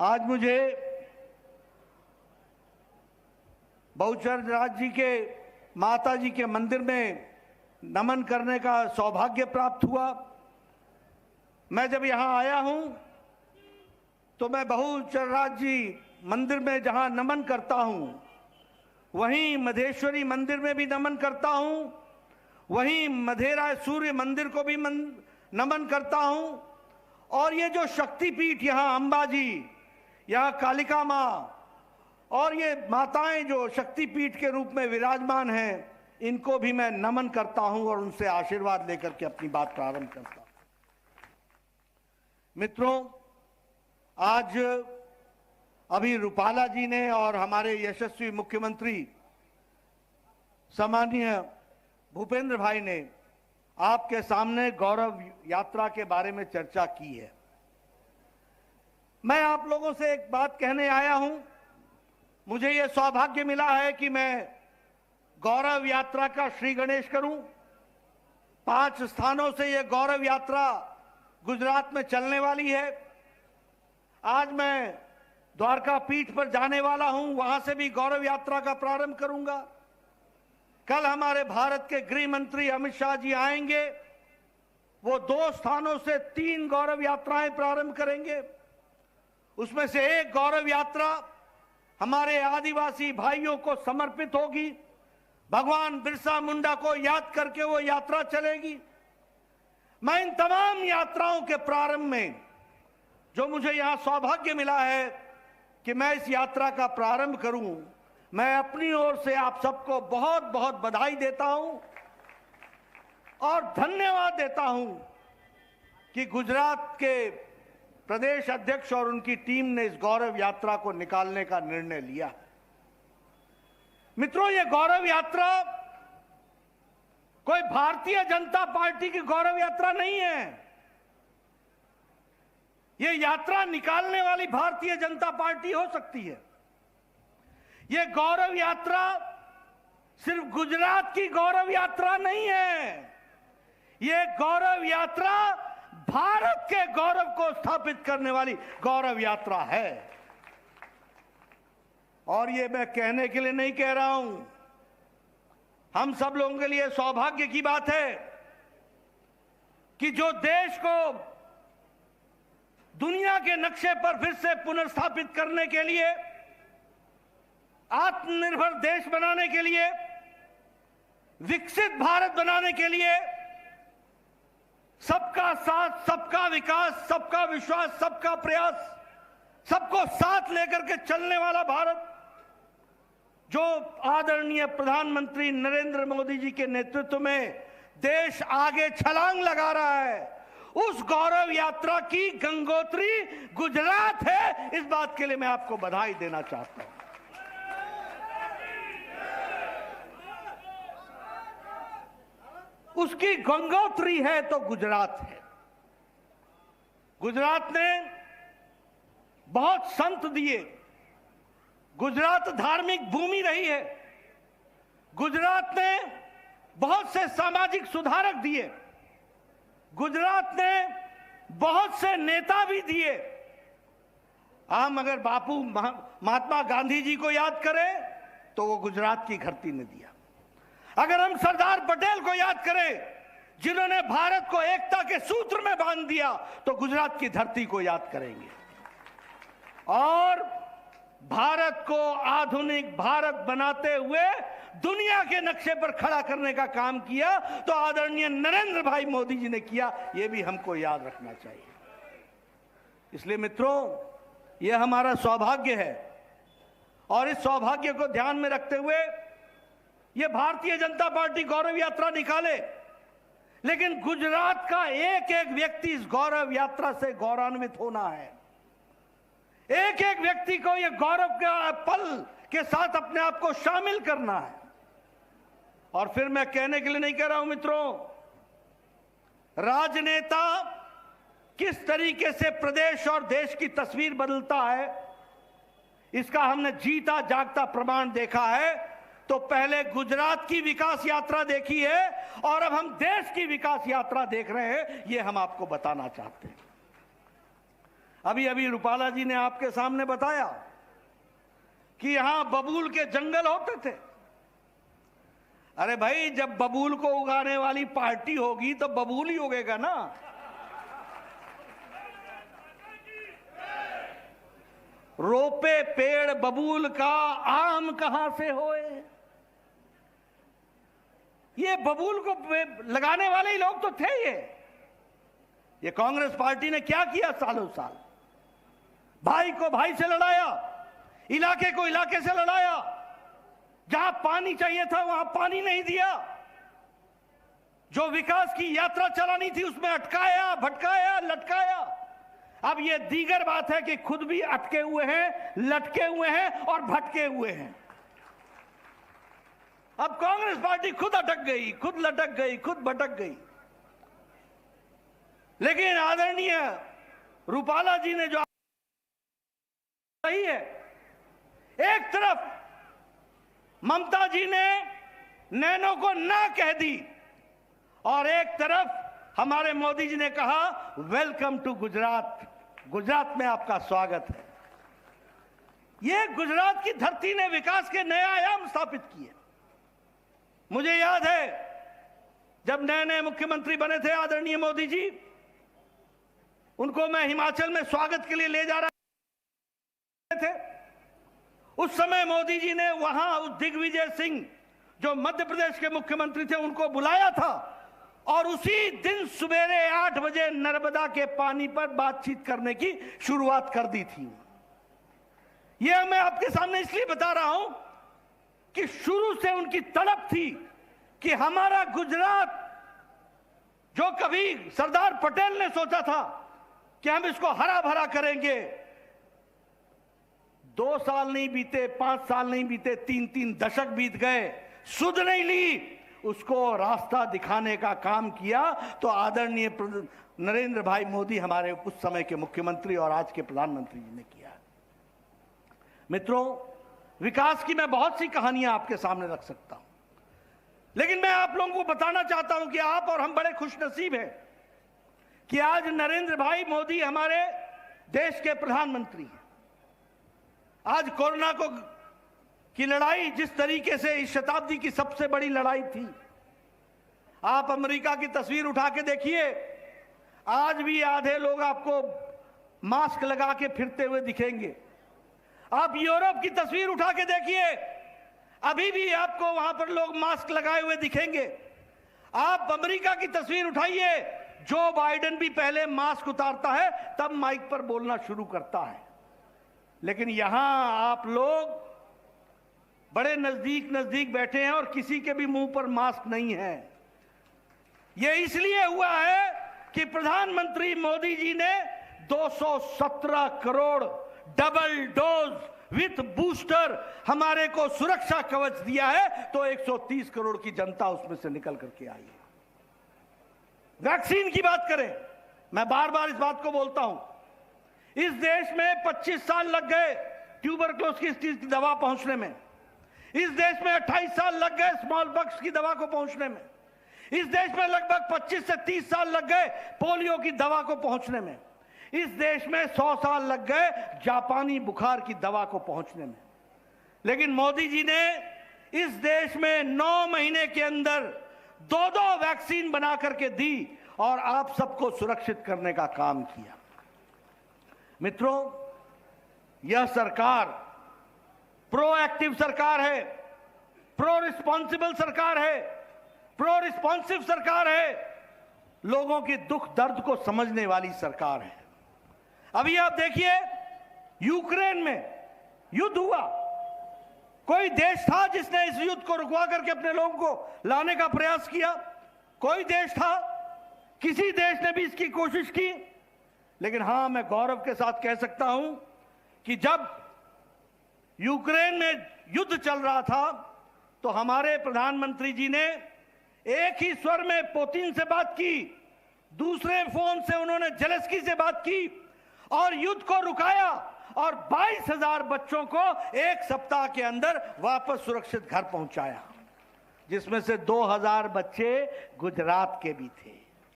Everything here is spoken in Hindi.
आज मुझे बहुचर राज जी के माता जी के मंदिर में नमन करने का सौभाग्य प्राप्त हुआ। मैं जब यहाँ आया हूँ तो मैं बहुचर राज जी मंदिर में जहाँ नमन करता हूँ, वहीं मधेश्वरी मंदिर में भी नमन करता हूँ, वहीं मधेरा सूर्य मंदिर को भी नमन करता हूँ। और ये जो शक्तिपीठ यहाँ अंबाजी, यहाँ कालिका माँ और ये माताएं जो शक्तिपीठ के रूप में विराजमान हैं, इनको भी मैं नमन करता हूँ और उनसे आशीर्वाद लेकर के अपनी बात प्रारंभ करता हूँ। मित्रों, आज अभी रूपाला जी ने और हमारे यशस्वी मुख्यमंत्री सम्माननीय भूपेंद्र भाई ने आपके सामने गौरव यात्रा के बारे में चर्चा की है। मैं आप लोगों से एक बात कहने आया हूं। मुझे यह सौभाग्य मिला है कि मैं गौरव यात्रा का श्री गणेश करूं। 5 स्थानों से यह गौरव यात्रा गुजरात में चलने वाली है। आज मैं द्वारका पीठ पर जाने वाला हूं, वहां से भी गौरव यात्रा का प्रारंभ करूंगा। कल हमारे भारत के गृह मंत्री अमित शाह जी आएंगे, वो 2 स्थानों से 3 गौरव यात्राएं प्रारंभ करेंगे। उसमें से एक गौरव यात्रा हमारे आदिवासी भाइयों को समर्पित होगी। भगवान बिरसा मुंडा को याद करके वो यात्रा चलेगी। मैं इन तमाम यात्राओं के प्रारंभ में जो मुझे यहां सौभाग्य मिला है कि मैं इस यात्रा का प्रारंभ करूं, मैं अपनी ओर से आप सबको बहुत बहुत बधाई देता हूं और धन्यवाद देता हूं कि गुजरात के प्रदेश अध्यक्ष और उनकी टीम ने इस गौरव यात्रा को निकालने का निर्णय लिया। मित्रों, ये गौरव यात्रा कोई भारतीय जनता पार्टी की गौरव यात्रा नहीं है। ये यात्रा निकालने वाली भारतीय जनता पार्टी हो सकती है। ये गौरव यात्रा सिर्फ गुजरात की गौरव यात्रा नहीं है। ये गौरव यात्रा भारत के गौरव को स्थापित करने वाली गौरव यात्रा है। और ये मैं कहने के लिए नहीं कह रहा हूं, हम सब लोगों के लिए सौभाग्य की बात है कि जो देश को दुनिया के नक्शे पर फिर से पुनर्स्थापित करने के लिए, आत्मनिर्भर देश बनाने के लिए, विकसित भारत बनाने के लिए, सबका साथ, सबका विकास, सबका विश्वास, सबका प्रयास, सबको साथ लेकर के चलने वाला भारत जो आदरणीय प्रधानमंत्री नरेंद्र मोदी जी के नेतृत्व में देश आगे छलांग लगा रहा है, उस गौरव यात्रा की गंगोत्री गुजरात है। इस बात के लिए मैं आपको बधाई देना चाहता हूं। उसकी गंगोत्री है तो गुजरात है। गुजरात ने बहुत संत दिए। गुजरात धार्मिक भूमि रही है। गुजरात ने बहुत से सामाजिक सुधारक दिए। गुजरात ने बहुत से नेता भी दिए। हम अगर बापू महात्मा गांधी जी को याद करें तो वो गुजरात की धरती ने दिया। अगर हम सरदार पटेल को याद करें जिन्होंने भारत को एकता के सूत्र में बांध दिया, तो गुजरात की धरती को याद करेंगे। और भारत को आधुनिक भारत बनाते हुए दुनिया के नक्शे पर खड़ा करने का काम किया तो आदरणीय नरेंद्र भाई मोदी जी ने किया। यह भी हमको याद रखना चाहिए। इसलिए मित्रों, यह हमारा सौभाग्य है और इस सौभाग्य को ध्यान में रखते हुए यह भारतीय जनता पार्टी गौरव यात्रा निकाले, लेकिन गुजरात का एक एक व्यक्ति इस गौरव यात्रा से गौरवान्वित होना है। एक एक व्यक्ति को यह गौरव के पल के साथ अपने आप को शामिल करना है। और फिर मैं कहने के लिए नहीं कह रहा हूं मित्रों, राजनेता किस तरीके से प्रदेश और देश की तस्वीर बदलता है, इसका हमने जीता जागता प्रमाण देखा है। तो पहले गुजरात की विकास यात्रा देखी है और अब हम देश की विकास यात्रा देख रहे हैं। यह हम आपको बताना चाहते हैं। अभी अभी रूपाला जी ने आपके सामने बताया कि यहां बबूल के जंगल होते थे। अरे भाई, जब बबूल को उगाने वाली पार्टी होगी तो बबूल ही उगेगा ना। रोपे पेड़ बबूल का, आम कहां से होए। ये बबूल को लगाने वाले ही लोग तो थे। ये कांग्रेस पार्टी ने क्या किया सालों साल? भाई को भाई से लड़ाया, इलाके को इलाके से लड़ाया, जहां पानी चाहिए था वहां पानी नहीं दिया, जो विकास की यात्रा चलानी थी उसमें अटकाया, भटकाया, लटकाया। अब यह दीगर बात है कि खुद भी अटके हुए हैं, लटके हुए हैं और भटके हुए हैं। अब कांग्रेस पार्टी खुद अटक गई, खुद लटक गई, खुद भटक गई। लेकिन आदरणीय रूपाला जी ने जो सही है, एक तरफ ममता जी ने नैनो को ना कह दी और एक तरफ हमारे मोदी जी ने कहा वेलकम टू गुजरात, गुजरात में आपका स्वागत है। यह गुजरात की धरती ने विकास के नए आयाम स्थापित किए। मुझे याद है जब नए नए मुख्यमंत्री बने थे आदरणीय मोदी जी, उनको मैं हिमाचल में स्वागत के लिए ले जा रहा थे। उस समय मोदी जी ने वहां उस दिग्विजय सिंह जो मध्य प्रदेश के मुख्यमंत्री थे उनको बुलाया था और उसी दिन सवेरे 8 बजे नर्मदा के पानी पर बातचीत करने की शुरुआत कर दी थी। यह मैं आपके सामने इसलिए बता रहा हूं कि शुरू से उनकी तड़प थी कि हमारा गुजरात, जो कभी सरदार पटेल ने सोचा था कि हम इसको हरा भरा करेंगे, 2 साल नहीं बीते, 5 साल नहीं बीते, 3 दशक बीत गए, सुध नहीं ली, उसको रास्ता दिखाने का काम किया तो आदरणीय नरेंद्र भाई मोदी हमारे उस समय के मुख्यमंत्री और आज के प्रधानमंत्री जी ने किया। मित्रों, विकास की मैं बहुत सी कहानियां आपके सामने रख सकता हूं, लेकिन मैं आप लोगों को बताना चाहता हूं कि आप और हम बड़े खुशनसीब हैं कि आज नरेंद्र भाई मोदी हमारे देश के प्रधानमंत्री हैं। आज कोरोना की लड़ाई जिस तरीके से इस शताब्दी की सबसे बड़ी लड़ाई थी, आप अमेरिका की तस्वीर उठा के देखिए, आज भी आधे लोग आपको मास्क लगा के फिरते हुए दिखेंगे। आप यूरोप की तस्वीर उठा के देखिए, अभी भी आपको वहां पर लोग मास्क लगाए हुए दिखेंगे। आप अमेरिका की तस्वीर उठाइए, जो बाइडेन भी पहले मास्क उतारता है तब माइक पर बोलना शुरू करता है, लेकिन यहां आप लोग बड़े नजदीक नजदीक बैठे हैं और किसी के भी मुंह पर मास्क नहीं है। यह इसलिए हुआ है कि प्रधानमंत्री मोदी जी ने 217 crore double dose with booster हमारे को सुरक्षा कवच दिया है, तो 130 करोड़ की जनता उसमें से निकल करके आई है। वैक्सीन की बात करें, मैं बार बार इस बात को बोलता हूं, इस देश में 25 साल लग गए ट्यूबरक्लोसिस की दवा पहुंचने में, इस देश में 28 साल लग गए स्मॉल पॉक्स की दवा को पहुंचने में, इस देश में लगभग 25 से 30 साल लग गए पोलियो की दवा को पहुंचने में, इस देश में 100 साल लग गए जापानी बुखार की दवा को पहुंचने में। लेकिन मोदी जी ने इस देश में 9 महीने के अंदर 2 वैक्सीन बना करके दी और आप सबको सुरक्षित करने का काम किया। मित्रों, यह सरकार प्रोएक्टिव सरकार है, प्रो रिस्पॉन्सिबल सरकार है, प्रो रिस्पॉन्सिव सरकार है, लोगों के दुख दर्द को समझने वाली सरकार है। अभी आप देखिए, यूक्रेन में युद्ध हुआ, कोई देश था जिसने इस युद्ध को रुकवा करके अपने लोगों को लाने का प्रयास किया? कोई देश था? किसी देश ने भी इसकी कोशिश की? लेकिन हां, मैं गौरव के साथ कह सकता हूं कि जब यूक्रेन में युद्ध चल रहा था तो हमारे प्रधानमंत्री जी ने एक ही स्वर में पुतिन से बात की, दूसरे फोन से उन्होंने जेलेंस्की से बात की और युद्ध को रुकाया और 22,000 बच्चों को 1 सप्ताह के अंदर वापस सुरक्षित घर पहुंचाया, जिसमें से 2,000 बच्चे गुजरात के भी थे।